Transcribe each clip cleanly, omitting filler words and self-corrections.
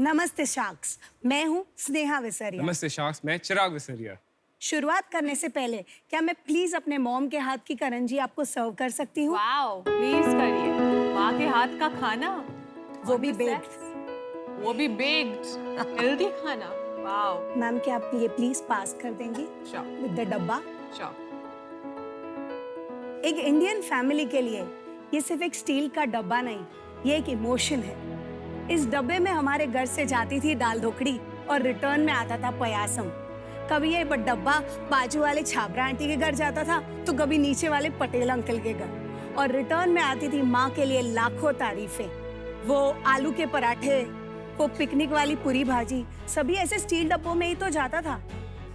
नमस्ते शार्क्स, मैं हूँ स्नेहा विसरिया। नमस्ते शार्क्स, मैं चिराग विसरिया। शुरुआत करने से पहले क्या मैं प्लीज अपने मॉम के हाथ की करंजी आपको सर्व कर सकती हूँ? वाओ, प्लीज करिए। माँ के हाथ का खाना, वो भी बेक्ड। वो भी बेक्ड, हेल्दी खाना। वाओ। मैम क्या आप ये प्लीज पास कर देंगी श्योर, विद द डब्बा? श्योर। एक इंडियन फैमिली के लिए ये सिर्फ एक स्टील का डब्बा नहीं, ये एक इमोशन है। इस डब्बे में हमारे घर से जाती थी दाल ढोकड़ी और रिटर्न में आता था पयासम। कभी ये डब्बा बाजू वाले छाबरा आंटी के घर जाता था तो कभी नीचे वाले पटेल अंकल के घर, और रिटर्न में आती थी माँ के लिए लाखों तारीफें। वो आलू के पराठे, वो पिकनिक वाली पूरी भाजी, सभी ऐसे स्टील डब्बों में ही तो जाता था।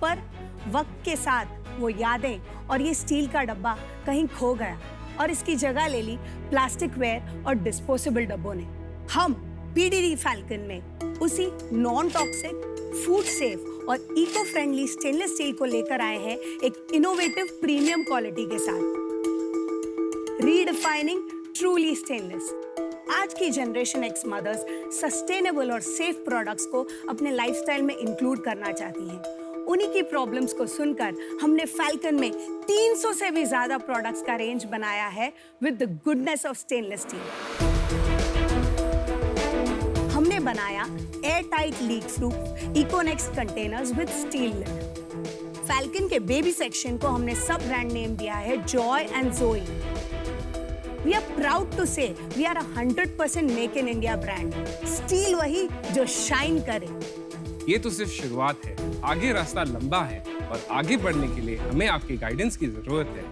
पर वक्त के साथ वो यादें और ये स्टील का डब्बा कहीं खो गया और इसकी जगह ले ली प्लास्टिक वेयर और डिस्पोजेबल डब्बों ने। हम पीडीडी फैल्कन में उसी नॉन टॉक्सिक, फूड सेफ और इको फ्रेंडली स्टेनलेस स्टील को लेकर आए हैं एक इनोवेटिव प्रीमियम क्वालिटी के साथ। Redefining truly stainless. आज की जनरेशन एक्स मदर्स सस्टेनेबल और सेफ प्रोडक्ट्स को अपने लाइफस्टाइल में इंक्लूड करना चाहती हैं। उन्हीं की प्रॉब्लम्स को सुनकर हमने फैल्कन में 300 से भी ज्यादा प्रोडक्ट्स का रेंज बनाया है with the goodness of stainless steel. हमने बनाया air tight leak proof Econex containers with steel lid. Falcon के बेबी सेक्शन को हमने सब ब्रांड नेम दिया है Joy and Joey. We are proud to say we are 100% make in India brand. Steel वही जो शाइन करे। ये तो सिर्फ शुरुआत है, आगे रास्ता लंबा है और आगे बढ़ने के लिए हमें आपकी गाइडेंस की जरूरत है।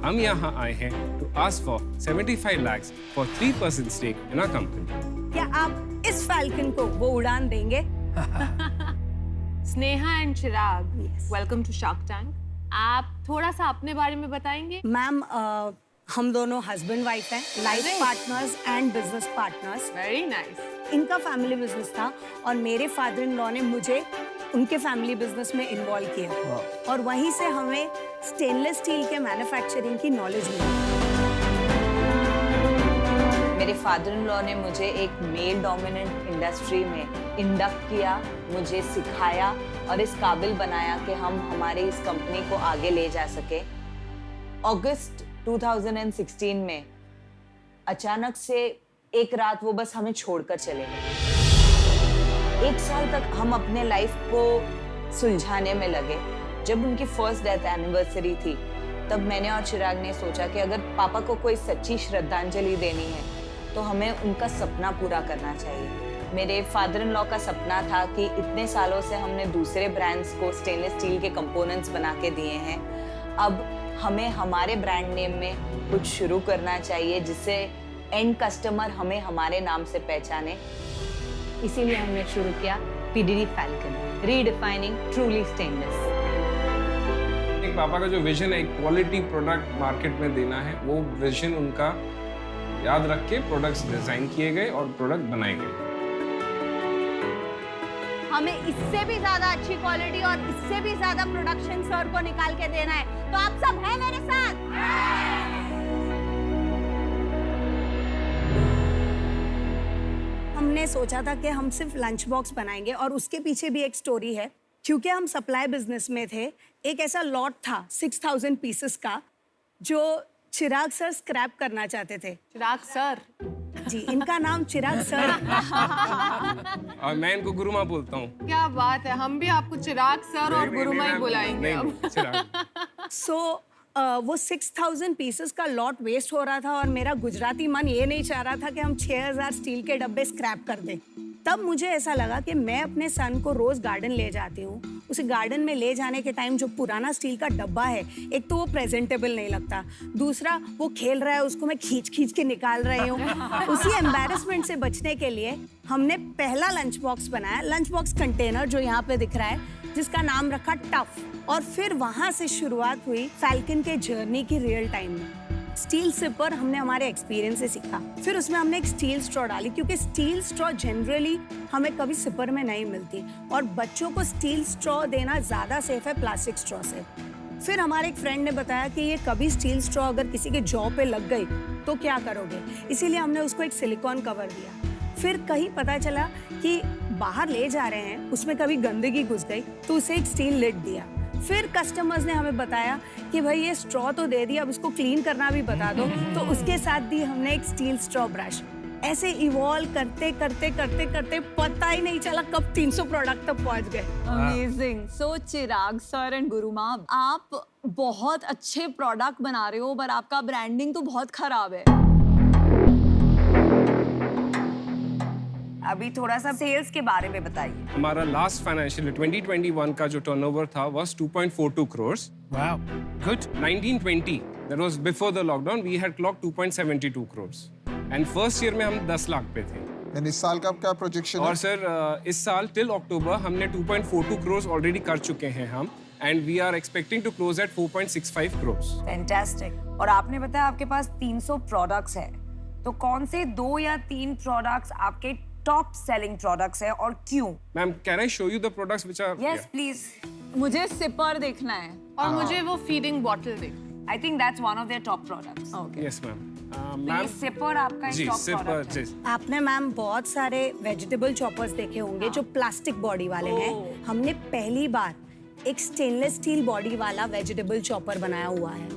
हम यहाँ आए हैं to ask for 75 lakhs for 3% stake in our company. क्या आप इस फैल्कन को वो उड़ान देंगे? Sneha and Chirag, Yes. Welcome to Shark Tank. आप थोड़ा सा अपने बारे में बताएंगे? मैम हम दोनों हस्बैंड वाइफ हैं, life Nice. Partners and business partners. Very nice. इनका फैमिली बिजनेस था और मेरे फादर इन लॉ ने मुझे उनके फैमिली बिजनेस में इन्वॉल्व किया और वहीं से हमें स्टेनलेस स्टील के मैन्युफैक्चरिंग की नॉलेज मिली। मेरे फादर इन लॉ ने मुझे एक मेल डोमिनेंट इंडस्ट्री में इंडक्ट किया, मुझे सिखाया और इस काबिल बनाया कि हम हमारे इस कंपनी को आगे ले जा सके। अगस्त 2016 में अचानक से एक रात वो बस हमें छोड़कर चले गए। 1 साल तक हम अपने लाइफ को सुलझाने में लगे। जब उनकी फर्स्ट डेथ एनिवर्सरी थी तब मैंने और चिराग ने सोचा कि अगर पापा को कोई सच्ची श्रद्धांजलि देनी है तो हमें उनका सपना पूरा करना चाहिए। मेरे फादर इन लॉ का सपना था कि इतने सालों से हमने दूसरे ब्रांड्स को स्टेनलेस स्टील के कंपोनेंट्स बना के दिए हैं, अब हमें हमारे ब्रांड नेम में कुछ शुरू करना चाहिए जिससे एंड कस्टमर हमें हमारे नाम से पहचाने। इसीलिए हमने शुरू किया PDD falcon, redefining truly stainless. एक पापा का जो विजन है, एक क्वालिटी प्रोडक्ट मार्केट में देना है, वो विजन उनका याद रख के प्रोडक्ट्स डिजाइन किए गए और प्रोडक्ट बनाए गए। हमें इससे भी ज्यादा अच्छी क्वालिटी और इससे भी ज्यादा प्रोडक्शन सर को निकाल के देना है, तो आप सब हैं मेरे साथ? हमने सोचा था कि हम सिर्फ लंच बॉक्स बनाएंगे और उसके पीछे भी एक स्टोरी है। क्योंकि हम सप्लाई बिजनेस में थे, एक ऐसा लॉट था 6000 पीसेस का जो चिराग सर स्क्रैप करना चाहते थे। चिराग सर? जी, इनका नाम चिराग सर। और मैं इनको गुरुमा बोलता हूँ। क्या बात है, हम भी आपको चिराग सर और गुरुमा ही बुलाएंगे अब। नहीं, चिराग। सो वो 6000 पीसेस का लॉट वेस्ट हो रहा था और मेरा गुजराती मन ये नहीं चाह रहा था कि हम 6000 स्टील के डब्बे स्क्रैप कर दें। तब मुझे ऐसा लगा कि मैं अपने सन को रोज गार्डन ले जाती हूँ। उसे गार्डन में ले जाने के टाइम जो पुराना स्टील का डब्बा है, एक तो वो प्रेजेंटेबल नहीं लगता, दूसरा वो खेल रहा है उसको मैं खींच खींच के निकाल रही हूँ। उसी एम्बैरेसमेंट से बचने के लिए हमने पहला लंच बॉक्स बनाया, लंच बॉक्स कंटेनर जो यहाँ पे दिख रहा है, जिसका नाम रखा टफ। और फिर वहां से शुरुआत हुई फैल्कन के जर्नी की रियल टाइम में। स्टील सिपर हमने हमारे एक्सपीरियंस से सीखा, फिर उसमें हमने एक स्टील स्ट्रॉ डाली क्योंकि स्टील स्ट्रॉ जनरली हमें कभी सिपर में नहीं मिलती और बच्चों को स्टील स्ट्रॉ देना ज्यादा सेफ है प्लास्टिक स्ट्रॉ से। फिर हमारे एक फ्रेंड ने बताया कि ये कभी स्टील स्ट्रॉ अगर किसी के जॉ पे लग गई तो क्या करोगे, इसीलिए हमने उसको एक सिलिकॉन कवर दिया। फिर कहीं पता चला कि बाहर ले जा रहे हैं उसमें कभी गंदगी घुस गई तो उसे एक स्टील लिड दिया। फिर कस्टमर्स ने हमें बताया कि भाई ये स्ट्रॉ तो दे दिया, अब इसको क्लीन करना भी बता दो, तो उसके साथ दी हमने एक स्टील स्ट्रॉ ब्रश। ऐसे इवॉल्व करते करते करते करते पता ही नहीं चला कब 300 प्रोडक्ट तक पहुंच गए। Amazing. So Chirag sir and Guruma, आप बहुत अच्छे प्रोडक्ट बना रहे हो पर आपका ब्रांडिंग तो बहुत खराब है। अभी थोड़ा सा सेल्स के बारे में बताइए। हमारा लास्ट फाइनेंशियल 2021 का जो टर्नओवर था was 2.42 crores. Wow, good. 1920, that was before the lockdown, we had clocked 2.72 crores. And first year में हम 10 लाख पे थे। And इस साल का क्या प्रोजेक्शन और है? सर इस साल टिल अक्टूबर हमने 2.42 crores ऑलरेडी कर चुके हैं हम, and we are expecting to close at 4.65 crores. Fantastic. और आपने बताया आपके पास 300 प्रोडक्ट्स है, तो कौन से 2 या 3 प्रोडक्ट्स आपके टॉप सेलिंग प्रोडक्ट्स है और क्यों? Ma'am, can I show you the products which are? Yes please. मुझे सिपर देखना है। और मुझे वो फीडिंग बॉटल देख। I think that's one of their top products. Okay. Yes, ma'am. ये Ma'am, सिपर आपका जी एक टॉप सिपर प्रोडक्ट है। जी। आपने मैम बहुत सारे वेजिटेबल चॉपर्स देखे होंगे जो प्लास्टिक बॉडी वाले हैं। हमने पहली बार एक स्टेनलेस स्टील बॉडी वाला वेजिटेबल चॉपर बनाया हुआ है।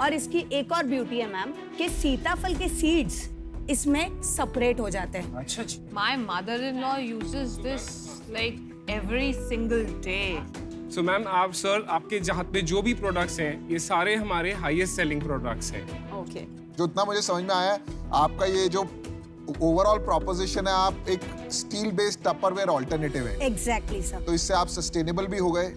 और इसकी एक और ब्यूटी है मैम कि सीताफल के सीड्स इसमें सेपरेट हो जाते हैं। अच्छा जी। My mother-in-law uses this like every single day. So ma'am आप सर आपके जहाँ पे जो भी प्रोडक्ट्स हैं ये सारे हमारे हाईएस्ट सेलिंग प्रोडक्ट्स हैं। ओके। जो इतना मुझे समझ में आया है, आपका ये जो ओवरऑल प्रोपोजिशन है, आप एक स्टील बेस्ड टपरवेयर ऑल्टरनेटिव है। Exactly sir. तो इससे आप सस्टेनेबल भी हो गए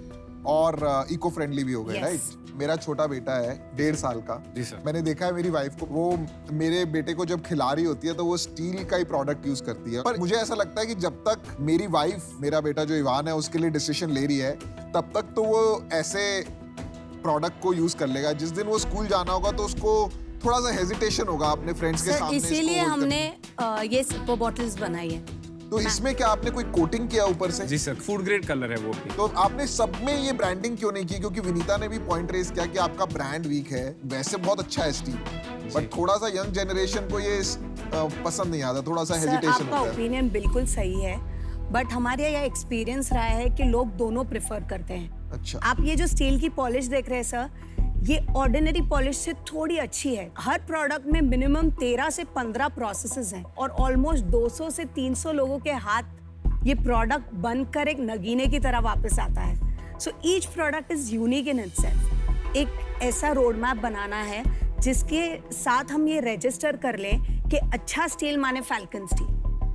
और इको फ्रेंडली भी हो गए, Yes. राइट? मेरा छोटा बेटा है 1.5 साल का। जी सर। मैंने देखा है मेरी वाइफ को, वो मेरे बेटे को जब खिला रही होती है तो वो स्टील का ही प्रोडक्ट यूज करती है। पर मुझे ऐसा लगता है कि जब तक मेरी वाइफ मेरा बेटा जो इवान है उसके लिए डिसीजन ले रही है, तब तक तो वो ऐसे प्रोडक्ट को यूज कर लेगा। जिस दिन वो स्कूल जाना होगा तो उसको थोड़ा सा हेजिटेशन होगा अपने फ्रेंड्स के सर सामने। इसीलिए इसको hold हमने करने। ये सिपर बॉटल्स बनाई है। तो इसमें क्या आपने कोई कोटिंग किया ऊपर से? जी सर, फूड ग्रेड कलर है वो भी। तो आपने सब में ये ब्रांडिंग क्यों नहीं की? क्योंकि विनीता ने भी पॉइंट रेज किया कि आपका ब्रांड वीक है। वैसे बहुत अच्छा है स्टील, बट थोड़ा सा यंग जनरेशन को ये पसंद नहीं आता, थोड़ा सा सर हेजिटेशन आपका होता है। ओपिनियन बिल्कुल सही है, बट हमारे यह एक्सपीरियंस रहा है कि लोग दोनों प्रेफर करते हैं। अच्छा। आप ये जो स्टील की पॉलिश देख रहे हैं सर, ये ऑर्डिनरी पॉलिश से थोड़ी अच्छी है। हर प्रोडक्ट में मिनिमम 13 से 15 प्रोसेसेस हैं और ऑलमोस्ट 200 से 300 लोगों के हाथ ये प्रोडक्ट बनकर एक नगीने की तरह वापस आता है। So each product is unique in itself. एक ऐसा रोड मैप बनाना है जिसके साथ हम ये रजिस्टर कर लें कि अच्छा स्टील माने फैल्कन स्टील।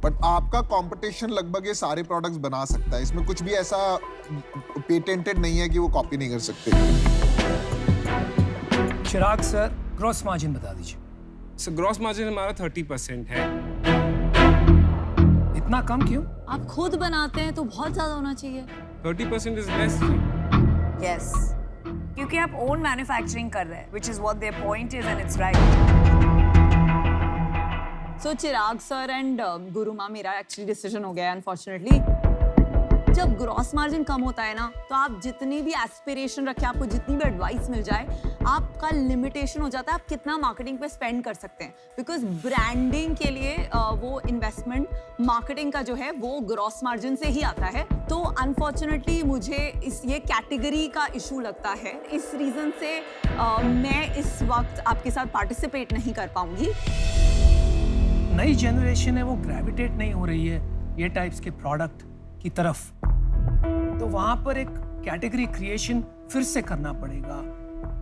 बट आपका कंपटीशन लगभग ये सारे प्रोडक्ट्स बना सकता है, इसमें कुछ भी ऐसा पेटेंटेड नहीं है कि वो कॉपी नहीं कर सकते। चिराग सर, ग्रॉस मार्जिन बता दीजिए। सर ग्रॉस मार्जिन हमारा 30% है। इतना कम क्यों? आप खुद बनाते हैं तो बहुत ज्यादा होना चाहिए। 30% इज लेस। यस, क्योंकि आप ओन मैन्युफैक्चरिंग कर रहे हैं, which is what their point is and it's right. So Chirag sir and Guruma, मेरा एक्चुअली डिसीजन हो गया है अनफॉर्चुनेटली। जब ग्रॉस मार्जिन कम होता है ना, तो आप जितनी भी एस्पिरेशन रखें, आपको जितनी भी एडवाइस मिल जाए, आपका लिमिटेशन हो जाता है आप कितना मार्केटिंग पे स्पेंड कर सकते हैं। बिकॉज ब्रांडिंग के लिए वो इन्वेस्टमेंट मार्केटिंग का जो है वो ग्रॉस मार्जिन से ही आता है। तो अनफॉर्चुनेटली मुझे ये कैटेगरी का इशू लगता है। इस रीज़न से मैं इस वक्त आपके साथ पार्टिसिपेट नहीं कर पाऊंगी। नई जनरेशन है वो ग्रेविटेट नहीं हो रही है ये टाइप्स के प्रोडक्ट की तरफ, तो वहां पर एक कैटेगरी क्रिएशन फिर से करना पड़ेगा,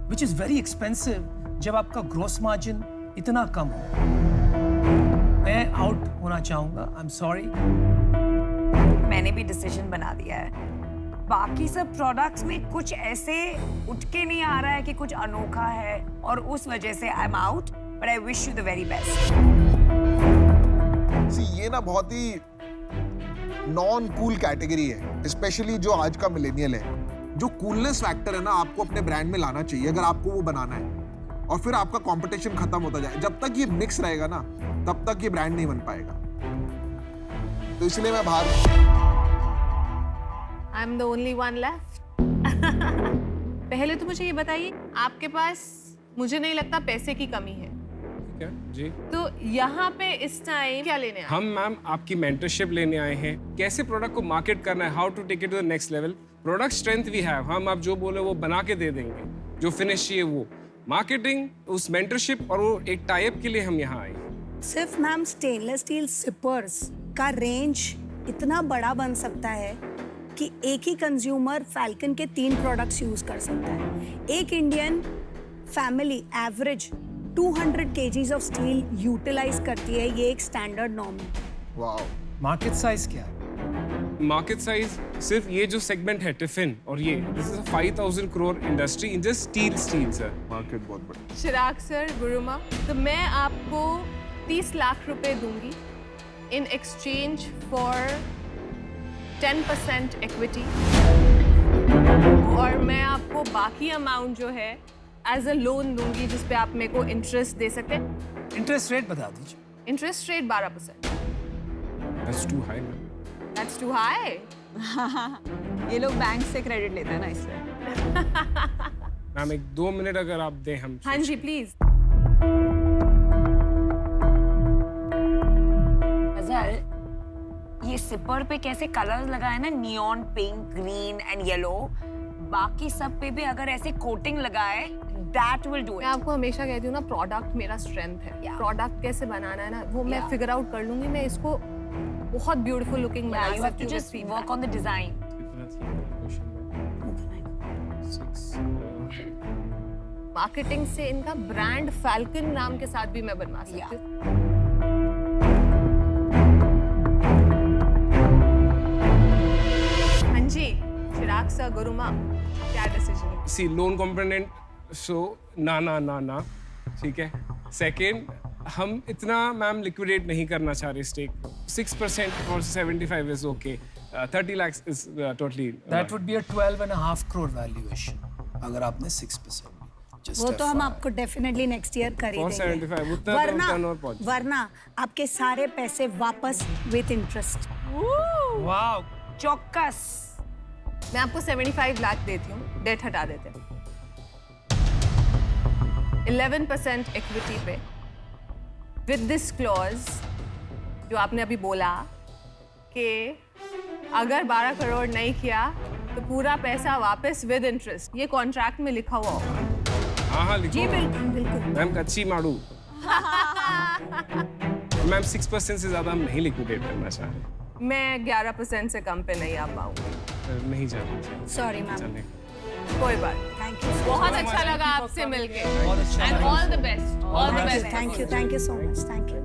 विच इज वेरी एक्सपेंसिव जब आपका ग्रॉस मार्जिन इतना कम हो। मैं आउट होना चाहूंगा, आई एम सॉरी। मैंने भी डिसीजन बना दिया है। बाकी सब प्रोडक्ट्स में कुछ ऐसे उठ के नहीं आ रहा है कि कुछ अनोखा है, और उस वजह से I am out, but I wish you the very best. ये ना बहुत ही नॉन कूल कैटेगरी है, स्पेशली जो आज का मिलेनियल है। जो कूलनेस फैक्टर है ना, आपको अपने ब्रांड में लाना चाहिए अगर आपको वो बनाना है, और फिर आपका कंपटीशन खत्म होता जाए। जब तक ये मिक्स रहेगा ना, तब तक ये ब्रांड नहीं बन पाएगा। तो इसलिए मैं बाहर। I'm the only one left. पहले तो मुझे ये बताइए, आपके पास मुझे नहीं लगता पैसे की कमी है। क्या जी? तो यहाँ पे इस टाइम क्या लेने आए? हम मैम आपकी मेंटरशिप लेने आए हैं, कैसे प्रोडक्ट को मार्केट करना है, how to take it to the next level. Product strength we have, हम आप जो बोले वो बना के दे देंगे, जो फिनिश चाहिए वो। मार्केटिंग, उस मेंटरशिप और वो एक टाइप के लिए हम यहाँ आए हैं। सिर्फ मैम स्टेनलेस स्टील सिपर्स का रेंज इतना बड़ा बन सकता है कि एक ही कंज्यूमर फैल्कन के 3 प्रोडक्ट्स यूज कर सकता है। एक Indian family average 200 kgs of steel utilise करती है, ये एक स्टैंडर्ड नॉर्म है। वाओ। मार्केट साइज क्या है? मार्केट साइज सिर्फ ये जो सेगमेंट है टिफिन और ये, this is a 5000 crore industry in just steel sir. Market बहुत बड़ी। चिराग सर, गुरुमा, तो मैं आपको 30 लाख रुपए दूंगी इन एक्सचेंज फॉर 10% इक्विटी, और मैं आपको बाकी अमाउंट जो है एज अ लोन दूंगी जिस पे आप मेरे को इंटरेस्ट दे सकते हैं। इंटरेस्ट रेट बता दीजिए। Interest rate 12%। That's too high ma'am. That's too high. ये लोग बैंक से क्रेडिट लेते हैं ना, इसलिए। मैम एक 2 मिनट अगर आप दें हम। हाँ जी प्लीज। ये सिपर पे कैसे कलर्स लगाए ना, neon pink, green and yellow, बाकी सब पे भी अगर ऐसे कोटिंग लगाए, दैट विल डू मैं आपको हमेशा कहती हूँ ना, प्रोडक्ट मेरा स्ट्रेंथ है। प्रोडक्ट कैसे बनाना है ना, वो मैं फिगर आउट कर लूंगी। मैं इसको बहुत ब्यूटीफुल लुकिंग बना यू हैव सकती टू हूँ। Just work on the design. Marketing से इनका ब्रांड फैल्कन नाम के साथ भी मैं बनवा सकती हूँ। हाँ जी, चिराग सर, गुरुमा, क्या डिसीजन? सी लोन कंपोनेंट, सो ना, ठीक है। सेकेंड, हम इतना मैम लिक्विडेट नहीं करना चाह रहे स्टेक। 6% और 75 is okay. 30 lakhs is totally. That would be a 12.5 crore valuation अगर आपने 6%। वो तो हम आपको डेफिनेटली नेक्स्ट ईयर कर ही 475, देंगे, उतना तो turnover पहुंच जाए। वरना आपके सारे पैसे वापस विद इंटरेस्ट। वाओ। चौकस। मैं आपको 75 लाख देती हूँ, डेट हटा देते हैं। 11% इक्विटी पे विद दिस क्लॉज जो आपने अभी बोला कि अगर 12 करोड़ नहीं किया तो पूरा पैसा वापस विद इंटरेस्ट, ये कॉन्ट्रैक्ट में लिखा हुआ होगा। हाँ लिखो। जी बिल्कुल बिल्कुल। मैम कच्ची माड़ू। मैम 6% से ज्यादा हम नहीं लिक्विडेट करना चाह रहे। मैं 11% से कम पे नहीं आ पाऊंगी। नहीं जाना। Sorry ma'am. चलें। कोई बात। Thank you. बहुत अच्छा लगा आपसे मिलके। बहुत अच्छा and all the best. All the best. Thank you so much. Thank you.